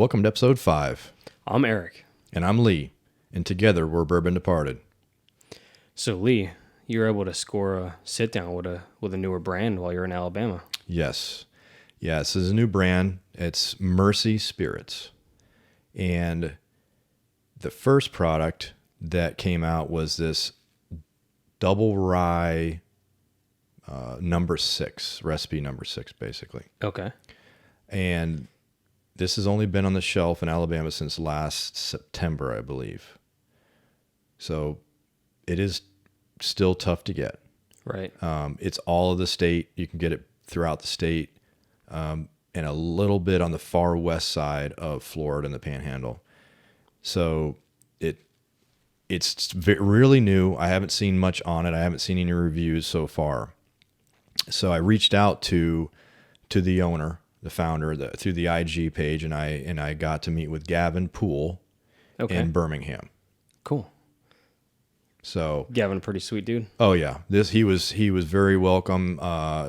Welcome to episode 5. I'm Eric. And I'm Lee. And together we're Bourbon Departed. So Lee, you were able to score a sit down with a newer brand while you're in Alabama. Yes. Yeah, this is a new brand. It's Mersey Spirits. And the first product that came out was this double rye number 6, recipe number 6, basically. Okay. And this has only been on the shelf in Alabama since last September, I believe. So it is still tough to get. Right. It's all of the state. You can get it throughout the state, and a little bit on the far west side of Florida and the Panhandle. So it's really new. I haven't seen much on it. I haven't seen any reviews so far. So I reached out to the owner, the founder, through the IG page, and I got to meet with Gavin Poole in Birmingham. Cool. So Gavin, a pretty sweet dude. Oh yeah, he was very welcome,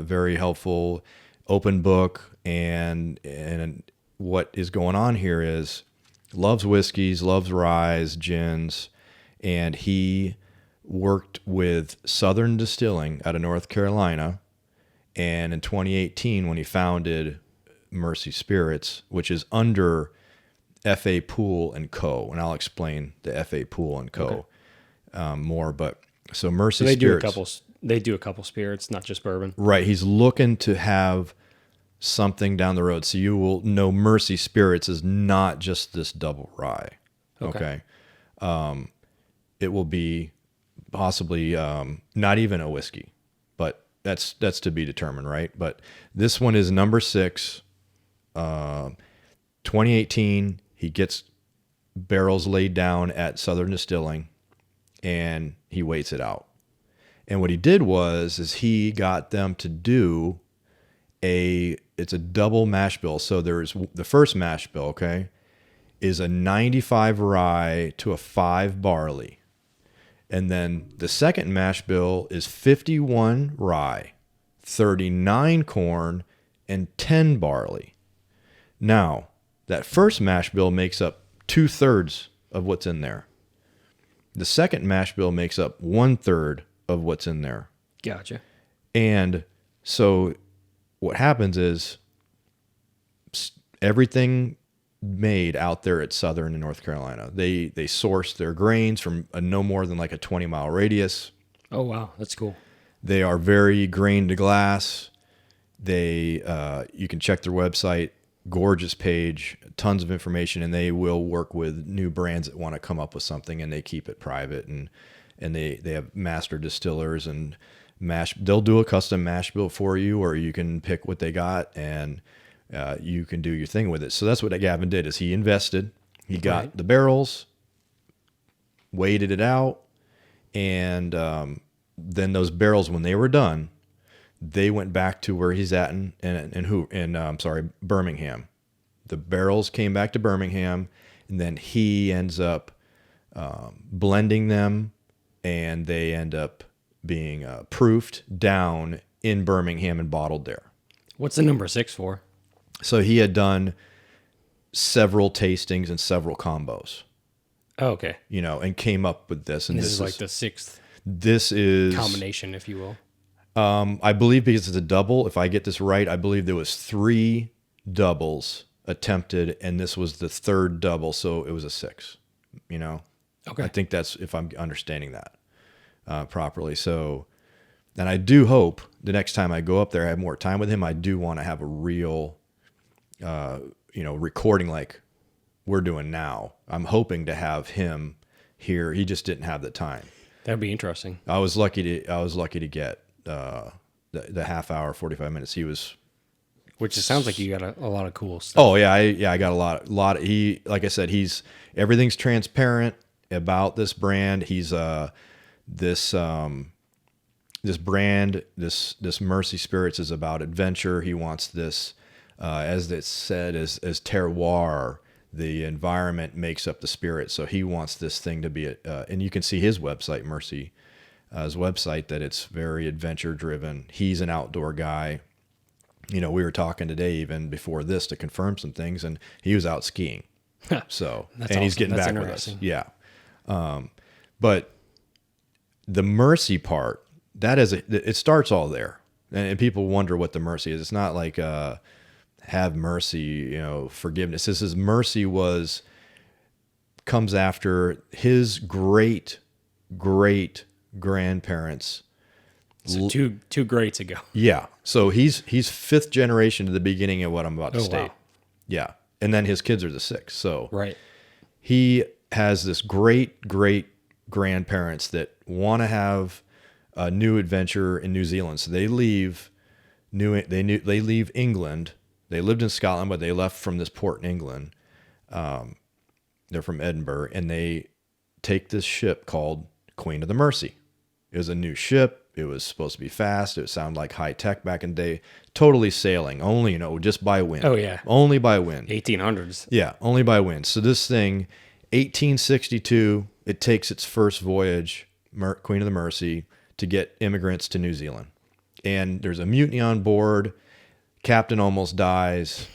very helpful, open book, and what is going on here is loves whiskeys, loves ryes, gins, and he worked with Southern Distilling out of North Carolina, and in 2018 when he founded Mersey Spirits, which is under FA Poole Co, and I'll explain the FA Poole Co. More, but so Mersey Spirits. They do a couple spirits, not just bourbon. Right. He's looking to have something down the road. So you will know Mersey Spirits is not just this double rye. Okay. It will be possibly not even a whiskey, but that's to be determined, right? But this one is number 6, 2018. He gets barrels laid down at Southern Distilling, and he waits it out. And what he did is he got them to do it's a double mash bill. So there's the first mash bill, okay, is a 95 rye to a 5 barley. And then the second mash bill is 51 rye, 39 corn, and 10 barley. Now, that first mash bill makes up 2/3 of what's in there. The second mash bill makes up 1/3 of what's in there. Gotcha. And so what happens is everything made out there at Southern in North Carolina, they source their grains from no more than like a 20-mile radius. Oh, wow. That's cool. They are very grain to glass. You can check their website, gorgeous page, tons of information, and they will work with new brands that want to come up with something, and they keep it private, and they have master distillers and they'll do a custom mash bill for you, or you can pick what they got and you can do your thing with it. So that's what Gavin did, is he invested, he got the barrels, waited it out, and then those barrels, when they were done, they went back to where he's at in Birmingham. The barrels came back to Birmingham, and then he ends up blending them, and they end up being proofed down in Birmingham and bottled there. What's the number 6 for? So he had done several tastings and several combos. Oh, okay. And came up with this. And this is like the 6th. This is combination, if you will. I believe, because it's a double, if I get this right, I believe there was 3 doubles attempted, and this was the 3rd double, so it was a 6. Okay. I think that's, if I'm understanding that properly. So, and I do hope the next time I go up there, I have more time with him. I do want to have a real, recording like we're doing now. I'm hoping to have him here. He just didn't have the time. That'd be interesting. I was lucky to get the half hour, 45 minutes. He was, which it sounds like you got a lot of cool stuff. Oh yeah, I got a lot. He, like I said, everything's transparent about this brand. He's this brand, this Mersey Spirits is about adventure. He wants this, as it said, as terroir. The environment makes up the spirit. So he wants this thing to be, and you can see his website, Mersey. His website, that it's very adventure driven. He's an outdoor guy. We were talking today even before this to confirm some things, and he was out skiing. So, That's and he's awesome. getting That's back with us. interesting. Yeah. But the Mersey part, it starts all there. And people wonder what the mercy is. It's not like, have mercy, forgiveness. This is mercy comes after his great grandparents. So two greats ago. Yeah. So he's fifth generation to the beginning of what I'm about to state. Wow. Yeah. And then his kids are the sixth. So Right. he has this great grandparents that want to have a new adventure in New Zealand. So they leave they leave England. They lived in Scotland, but they left from this port in England. They're from Edinburgh, and they take this ship called Queen of the Mersey. It was a new ship. It was supposed to be fast. It would sound like high tech back in the day. Totally sailing, only, just by wind. Oh, yeah. Only by wind. 1800s. Yeah, only by wind. So this thing, 1862, it takes its first voyage, Queen of the Mersey, to get immigrants to New Zealand. And there's a mutiny on board. Captain almost dies.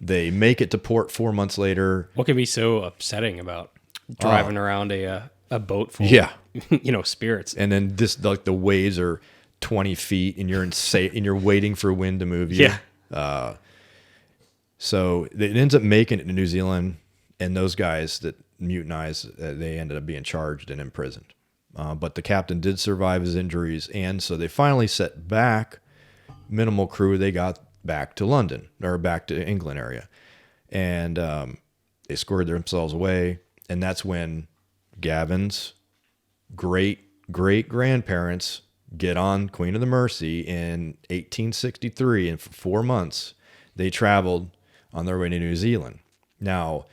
They make it to port 4 months later. What can be so upsetting about driving around a boat full Yeah. of, spirits? And then the waves are 20 feet and you're waiting for wind to move you. Yeah. So it ends up making it to New Zealand, and those guys that mutinized, they ended up being charged and imprisoned. But the captain did survive his injuries, and so they finally set back minimal crew. They got back to London, or back to England area, and they squared themselves away. And that's when Gavin's great grandparents get on Queen of the Mersey in 1863, and for 4 months they traveled on their way to New Zealand. Now,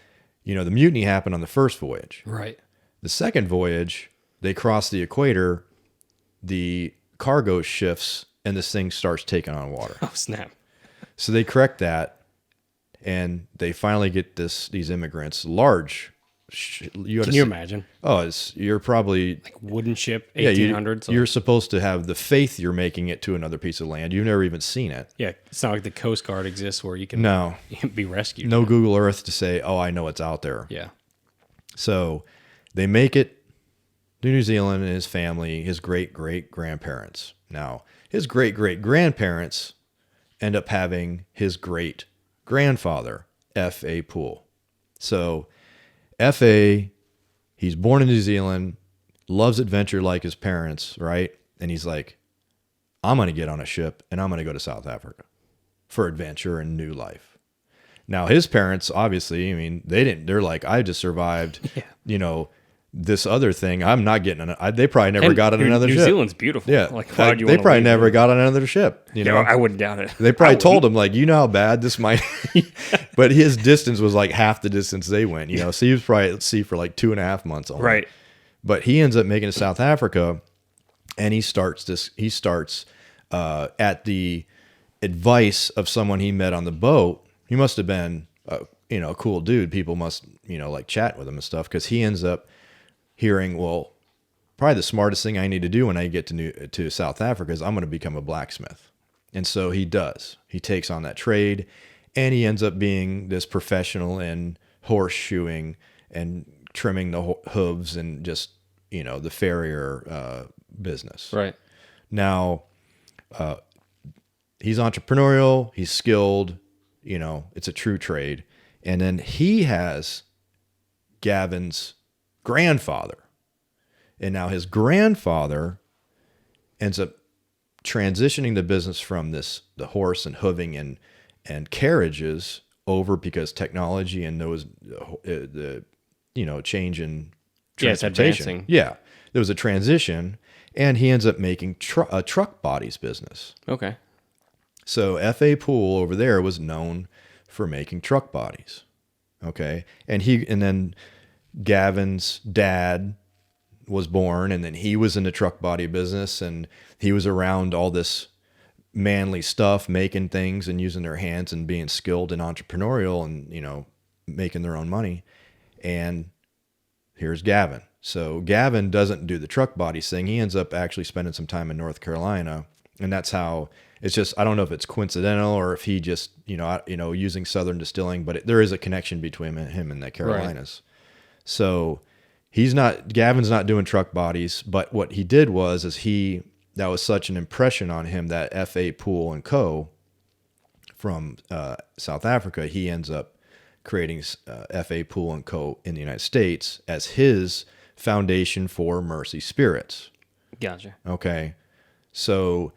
the mutiny happened on the first voyage. Right. The second voyage, they cross the equator, the cargo shifts, and this thing starts taking on water. Oh, snap. So they correct that, and they finally get these immigrants, large. Can you imagine? Oh, you're probably Like wooden ship, yeah. 1800s. You're supposed to have the faith you're making it to another piece of land. You've never even seen it. Yeah, it's not like the Coast Guard exists where you can be rescued. No Google Earth to say, oh, I know it's out there. Yeah. So they make it to New Zealand, and his family, his great grandparents. Now, his great grandparents end up having his great grandfather, F.A. Poole. So F.A., he's born in New Zealand, loves adventure like his parents, right? And he's like, I'm going to get on a ship and I'm going to go to South Africa for adventure and new life. Now, his parents, obviously, they're like, I just survived, this other thing. I'm not getting they probably never got on another ship. New Zealand's beautiful. Yeah. Like, why would you they wanna probably leave never there? got on another ship. I wouldn't doubt it. They probably told him, like, you know how bad this might but his distance was like half the distance they went, So he was probably at sea for like 2.5 months only. Right. But he ends up making it to South Africa, and he starts at the advice of someone he met on the boat. He must have been a cool dude. People must, like chat with him and stuff, because he ends up hearing, well, probably the smartest thing I need to do when I get to South Africa is I'm going to become a blacksmith. And so he does. He takes on that trade, and he ends up being this professional in horseshoeing and trimming the hooves and just, the farrier business. Right. Now, he's entrepreneurial, he's skilled, it's a true trade. And then he has Gavin's grandfather. And now his grandfather ends up transitioning the business from the horse and hooving and carriages over, because technology and those the change in transportation. Advancing. Yeah, there was a transition, and he ends up making a truck bodies business. Okay. So F.A. Poole over there was known for making truck bodies. Okay, and then Gavin's dad was born, and then he was in the truck body business, and he was around all this manly stuff, making things and using their hands and being skilled and entrepreneurial and, making their own money. And here's Gavin. So Gavin doesn't do the truck bodies thing. He ends up actually spending some time in North Carolina And that's how it's just, I don't know if it's coincidental or if he just, using Southern distilling, but there is a connection between him and the Carolinas. Right. So Gavin's not doing truck bodies, but what he did was, that was such an impression on him that FA Poole Co. from South Africa, he ends up creating FA Poole Co. in the United States as his foundation for Mersey Spirits. Gotcha. Okay. So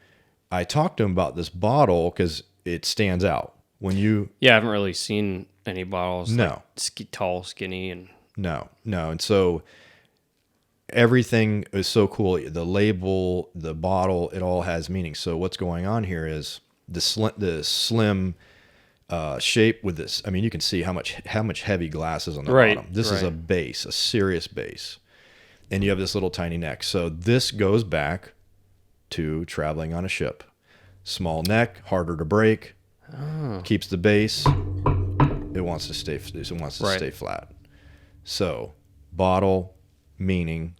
I talked to him about this bottle because it stands out. I haven't really seen any bottles. No. Like tall, skinny, and... No. And so everything is so cool. The label, the bottle, it all has meaning. So what's going on here is the slim shape with this. I mean, you can see how much heavy glass is on the bottom. This is a base, a serious base. And you have this little tiny neck. So this goes back to traveling on a ship. Small neck, harder to break, keeps the base. It wants to stay flat. So bottle, meaning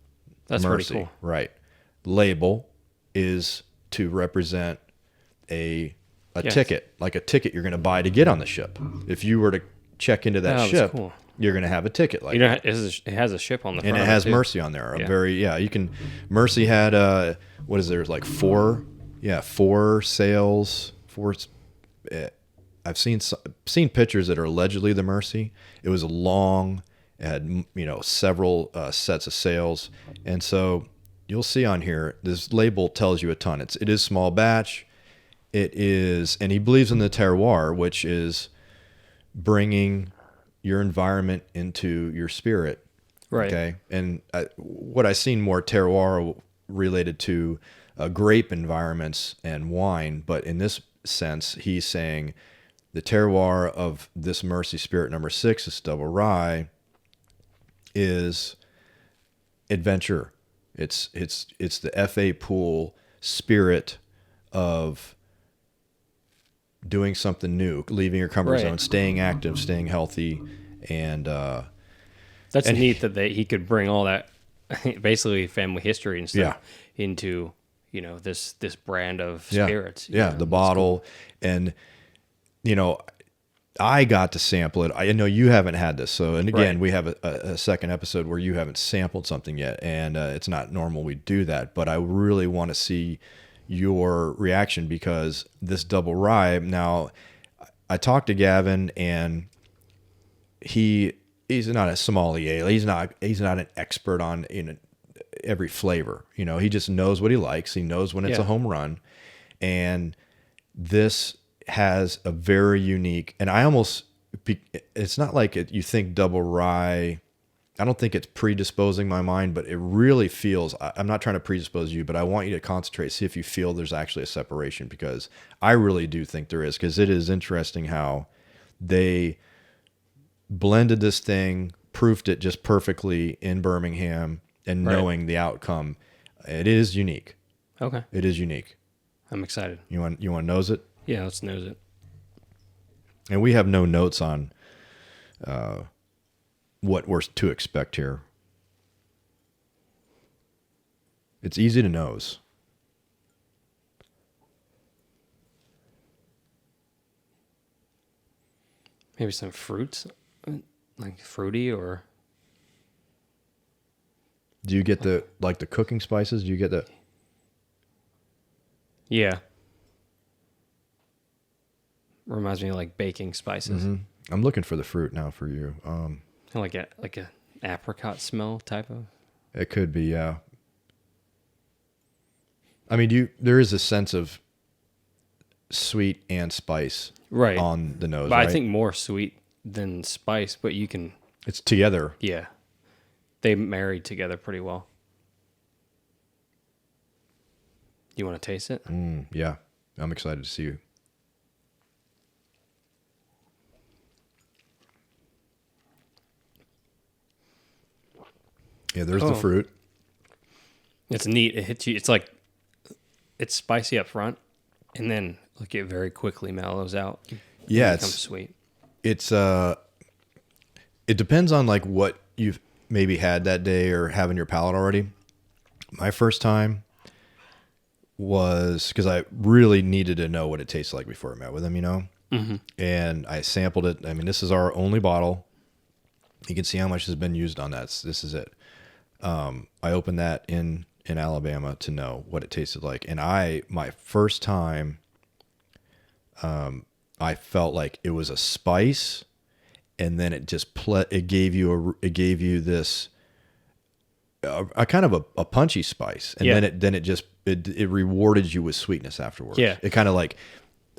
that's Mersey. Pretty cool. Right. Label is to represent a ticket, like a ticket you're going to buy to get on the ship. If you were to check into that ship, cool. You're going to have a ticket like that. It has a ship on the front. And it has Mersey on there. Mersey had, what is there, like four sails, I've seen pictures that are allegedly the Mersey. It was long, it had, several sets of sails. And so you'll see on here, this label tells you a ton. It is small batch. It is, and he believes in the terroir, which is bringing your environment into your spirit. Right. Okay. And what I've seen more terroir related to grape environments and wine, but in this sense, he's saying the terroir of this Mersey Spirit number 6, this double rye, is adventure. It's the FA Poole spirit of doing something new, leaving your comfort zone, staying active, staying healthy, and that's neat that he could bring all that, basically family history and stuff, into this brand of spirits. The bottle, cool. And I got to sample it. I know you haven't had this, so again, we have a second episode where you haven't sampled something yet, and it's not normal we do that, but I really want to see your reaction because this double rye. Now, I talked to Gavin, and he's not a sommelier. He's not an expert on every flavor. He just knows what he likes. He knows when it's a home run, and this has a very unique. And it's not like you think double rye. I don't think it's predisposing my mind, but it really feels, I'm not trying to predispose you, but I want you to concentrate, see if you feel there's actually a separation, because I really do think there is, because it is interesting how they blended this thing, proofed it just perfectly in Birmingham, and knowing the outcome. It is unique. Okay. It is unique. I'm excited. You want to nose it? Yeah, let's nose it. And we have no notes on what we're to expect here. It's easy to nose. Maybe some fruits, like fruity, or... Do you get the cooking spices? Do you get the... Yeah. Reminds me of like baking spices. Mm-hmm. I'm looking for the fruit now for you. Like a apricot smell type of. It could be, yeah. I mean, there is a sense of sweet and spice, on the nose. But I think more sweet than spice. But you can. It's together. Yeah, they married together pretty well. You want to taste it? Yeah, I'm excited to see you. Yeah, there's the fruit. It's neat. It hits you. It's like, it's spicy up front, and then like it very quickly mellows out. Yeah, it becomes sweet. It's it depends on like what you've maybe had that day or have in your palate already. My first time, was because I really needed to know what it tasted like before I met with him, you know? Mm-hmm. And I sampled it. I mean, this is our only bottle. You can see how much has been used on that. This is it. I opened that in Alabama to know what it tasted like. And my first time, I felt like it was a spice, and then it just it gave you this a kind of a punchy spice, and then it rewarded you with sweetness afterwards. Yeah, it kind of like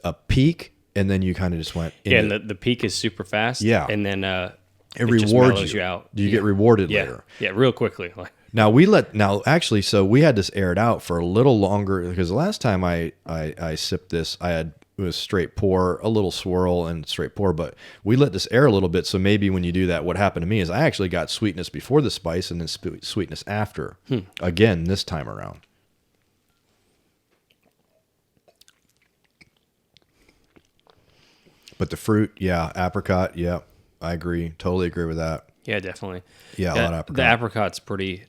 a peak, and then you kind of just went. And the peak is super fast. Yeah, and then it rewards you out. You get rewarded later. Yeah, real quickly. Actually, so we had this aired out for a little longer because the last time I sipped this, it was straight pour, a little swirl and straight pour, but we let this air a little bit. So maybe when you do that, what happened to me is I actually got sweetness before the spice and then sweetness after. Again, this time around. But the fruit, yeah, apricot, yeah, I agree. Totally agree with that. Yeah, definitely. Yeah, a lot of apricot. The apricot's pretty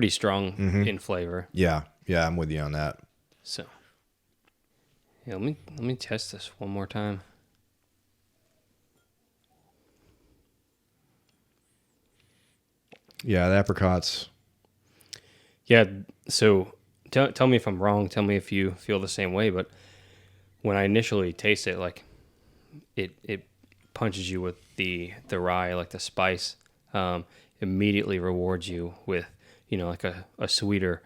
strong in flavor. Yeah, I'm with you on that. So, yeah, let me test this one more time. Yeah, the apricots. Yeah, so tell me if I'm wrong. Tell me if you feel the same way. But when I initially taste it, like it punches you with the rye, like the spice. Immediately rewards you with like a sweeter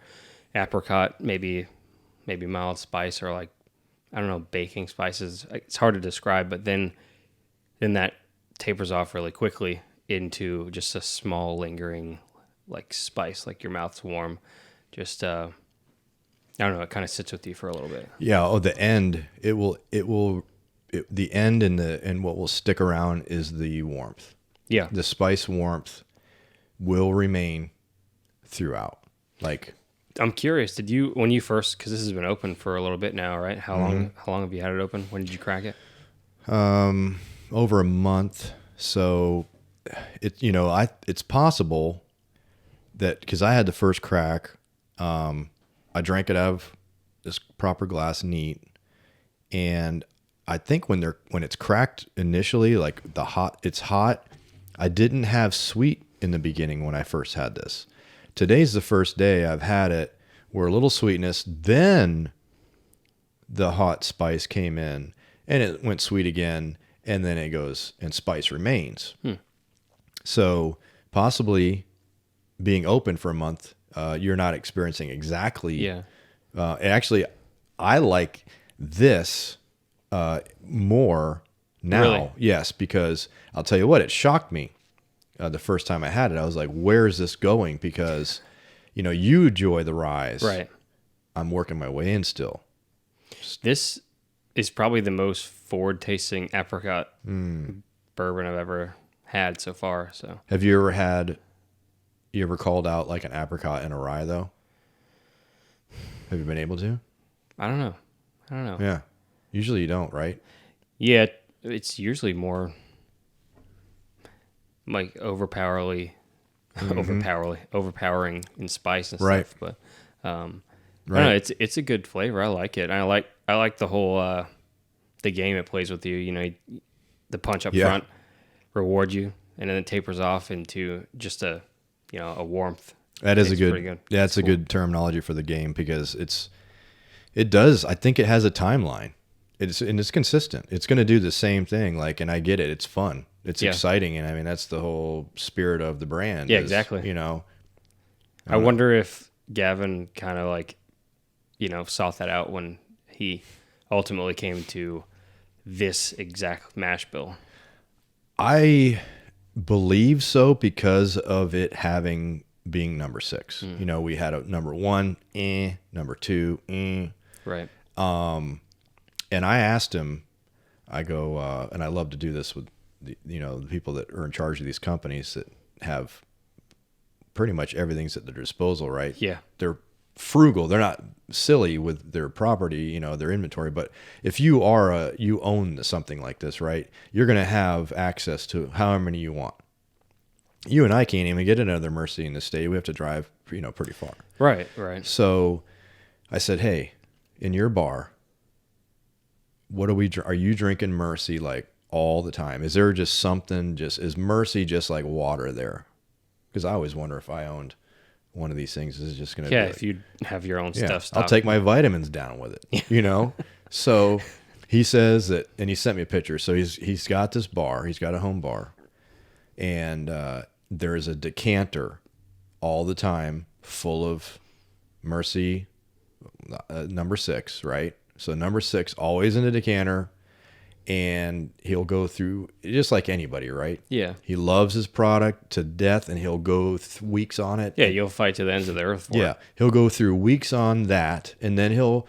apricot, maybe mild spice, or like I don't know, baking spices. It's hard to describe, but then that tapers off really quickly into just a small lingering like spice, like your mouth's warm. Just I don't know, it kind of sits with you for a little bit. Yeah. Oh, the end. The end and what will stick around is the warmth. Yeah. The spice warmth will remain throughout. Like, I'm curious, when you first, because this has been open for a little bit now, right? How long have you had it open? When did you crack it? Over a month. So it's possible that because I had the first crack, I drank it out of this proper glass neat, and I think when it's cracked initially, like it's hot. I didn't have sweet in the beginning when I first had this. Today's the first day I've had it where a little sweetness, then the hot spice came in and it went sweet again, and then it goes and spice remains. So possibly being open for a month, you're not experiencing exactly. Yeah. Actually, I like this more now. Really? Yes, because I'll tell you what, it shocked me. The first time I had it, I was like, where is this going? Because, you enjoy the ryes. Right. I'm working my way in still. This is probably the most forward-tasting apricot bourbon I've ever had so far. So, have you ever called out like an apricot in a rye, though? Have you been able to? I don't know. Yeah. Usually you don't, right? Yeah, it's usually more like overpowering in spice and right. stuff. But I don't know, it's a good flavor. I like it. I like the whole the game it plays with you. The punch up front reward you, and then it tapers off into just a warmth. That is pretty good. Yeah, it's a good terminology for the game because it does. I think it has a timeline. It's consistent. It's going to do the same thing. And I get it. It's fun. It's exciting, and I mean that's the whole spirit of the brand. Yeah, exactly. I wonder if Gavin kind of sought that out when he ultimately came to this exact mash bill. I believe so because of it being number 6. We had a number 1, number 2, right. And I asked him, I go, and I love to do this with the people that are in charge of these companies that have pretty much everything's at their disposal, right? Yeah. They're frugal. They're not silly with their property, their inventory. But if you own something like this, right, you're going to have access to however many you want. You and I can't even get another Mersey in the state. We have to drive, pretty far. Right. So I said, hey, in your bar, are you drinking Mersey like all the time? Is there just something, is Mersey just like water there? Because I always wonder if I owned one of these things, is it just going to Yeah, be if you have your own yeah, stuff I'll stocked. take my vitamins down with it, So he says that, and he sent me a picture. So he's got this bar, he's got a home bar, and there is a decanter all the time full of Mersey number 6, right? So number 6 always in a decanter, and he'll go through just like anybody, right? Yeah. He loves his product to death, and he'll go weeks on it. Yeah, you'll fight to the ends of the earth for Yeah, it. he'll go through weeks on that, and then he'll,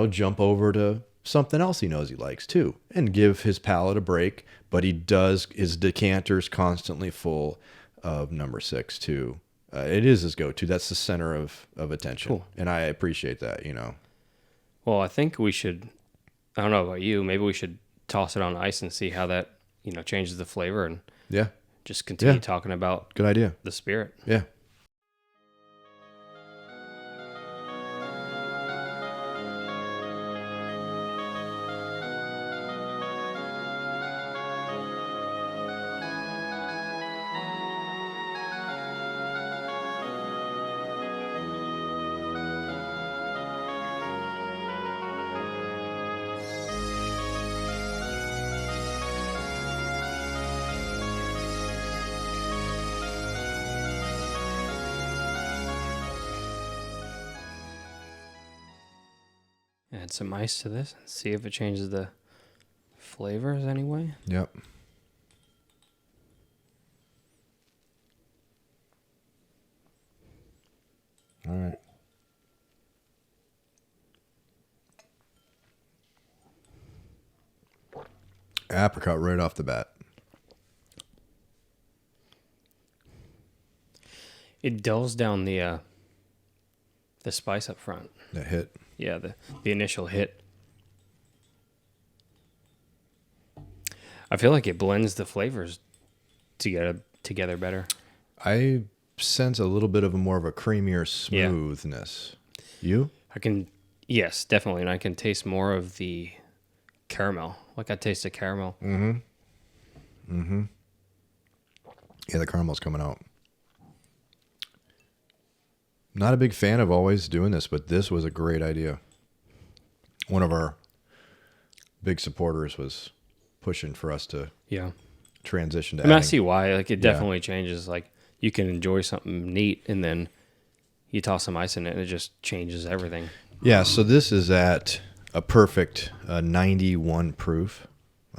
jump over to something else he knows he likes too, and give his palate a break. But his decanter's constantly full of number 6 too. It is his go-to. That's the center of attention, Cool. and I appreciate that. Well, I think we should, I don't know about you, maybe we should toss it on ice and see how that, changes the flavor, and Yeah, just continue Yeah. talking about good idea. the spirit. Yeah. Add some ice to this and see if it changes the flavors anyway. Yep. All right. Apricot right off the bat. It dulls down the spice up front. That hit. Yeah, the initial hit. I feel like it blends the flavors together better. I sense a little bit of more of a creamier smoothness. You? Yes, definitely, and I can taste more of the caramel. Like I taste the caramel. Mm-hmm. Mm-hmm. Yeah, the caramel's coming out. Not a big fan of always doing this, but this was a great idea. One of our big supporters was pushing for us to transition to I adding. see why. Like it definitely changes. Like you can enjoy something neat, and then you toss some ice in it, and it just changes everything. Yeah, so this is at a perfect 91 proof.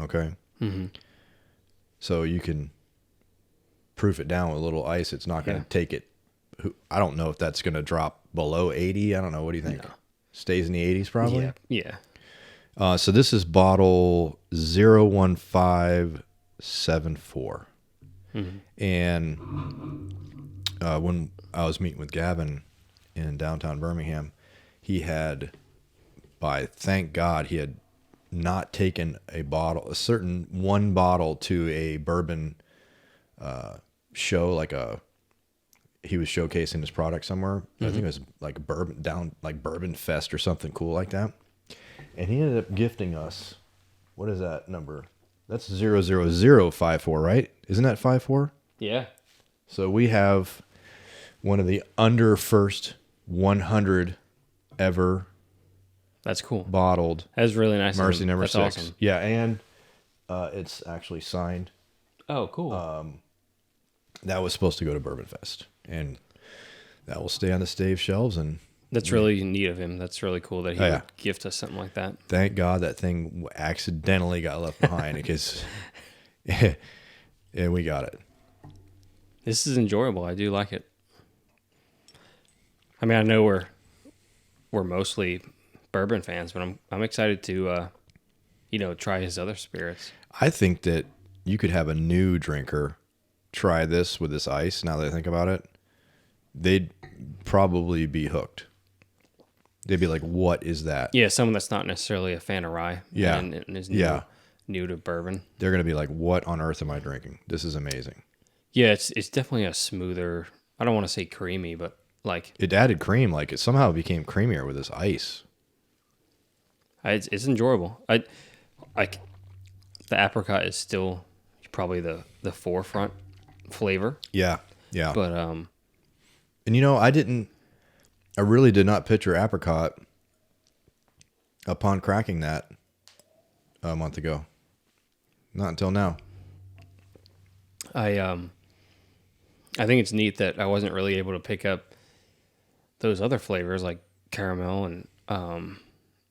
Okay. Mm-hmm. So you can proof it down with a little ice. It's not going to take it. I don't know if that's going to drop below 80. I don't know. What do you think? No. Stays in the 80s probably? Yeah. So this is bottle 01574. Mm-hmm. And when I was meeting with Gavin in downtown Birmingham, thank God, he had not taken a certain one bottle to a bourbon show, he was showcasing his product somewhere. Mm-hmm. I think it was like Bourbon Fest or something cool like that. And he ended up gifting us, what is that number? That's 00054, right? Isn't that 54? Yeah. So we have one of the under first 100 ever That's cool. bottled That's really nice. Mersey number That's 6. awesome. Yeah, and it's actually signed. Oh, cool. That was supposed to go to Bourbon Fest, and that will stay on the stave shelves. And That's really neat of him. That's really cool that he Oh, yeah. would gift us something like that. thank God that thing accidentally got left behind because and we got it. This is enjoyable. I do like it. I mean, I know we're mostly bourbon fans, but I'm excited to try his other spirits. I think that you could have a new drinker try this with this ice. Now that I think about it, they'd probably be hooked. They'd be like, "What is that?" Yeah, someone that's not necessarily a fan of rye. Yeah. and is new to bourbon. They're gonna be like, "What on earth am I drinking? This is amazing." Yeah, it's definitely a smoother. I don't want to say creamy, but Like It added cream. Like it somehow became creamier with this ice. it's enjoyable. I like the apricot is still probably the forefront flavor, Yeah. Yeah. but And I really did not picture apricot upon cracking that a month ago. Not until now. I think it's neat that I wasn't really able to pick up those other flavors like caramel and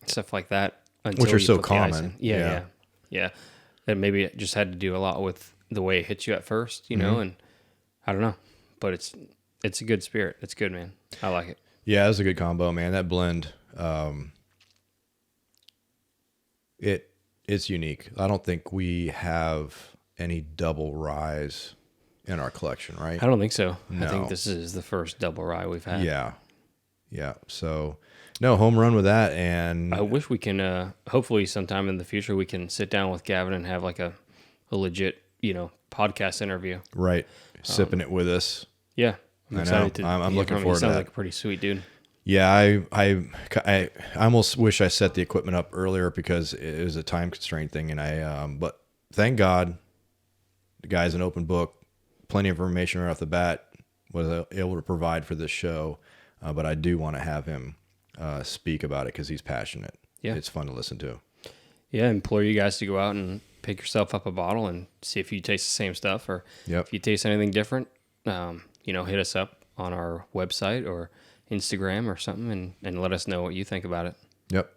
stuff like that until Which are you so put the ice common. in. Yeah. And maybe it just had to do a lot with the way it hits you at first, you know, and I don't know, but it's a good spirit. It's good, man. I like it. Yeah, it was a good combo, man. That blend, it's unique. I don't think we have any double ryes in our collection, right? I don't think so. No. I think this is the first double rye we've had. Yeah. Yeah. So, no, home run with that. And I wish we can, hopefully sometime in the future, we can sit down with Gavin and have like a legit, podcast interview. right, sipping it with us. Yeah. I know. I'm hear looking from him. forward to He sounds that. like a pretty sweet dude. Yeah, I almost wish I set the equipment up earlier because it was a time constraint thing, and but thank God, the guy's an open book, plenty of information right off the bat, was able to provide for this show, but I do want to have him speak about it because he's passionate. Yeah. It's fun to listen to. Yeah, implore you guys to go out and pick yourself up a bottle and see if you taste the same stuff or Yep. if you taste anything different. Hit us up on our website or Instagram or something and let us know what you think about it. Yep.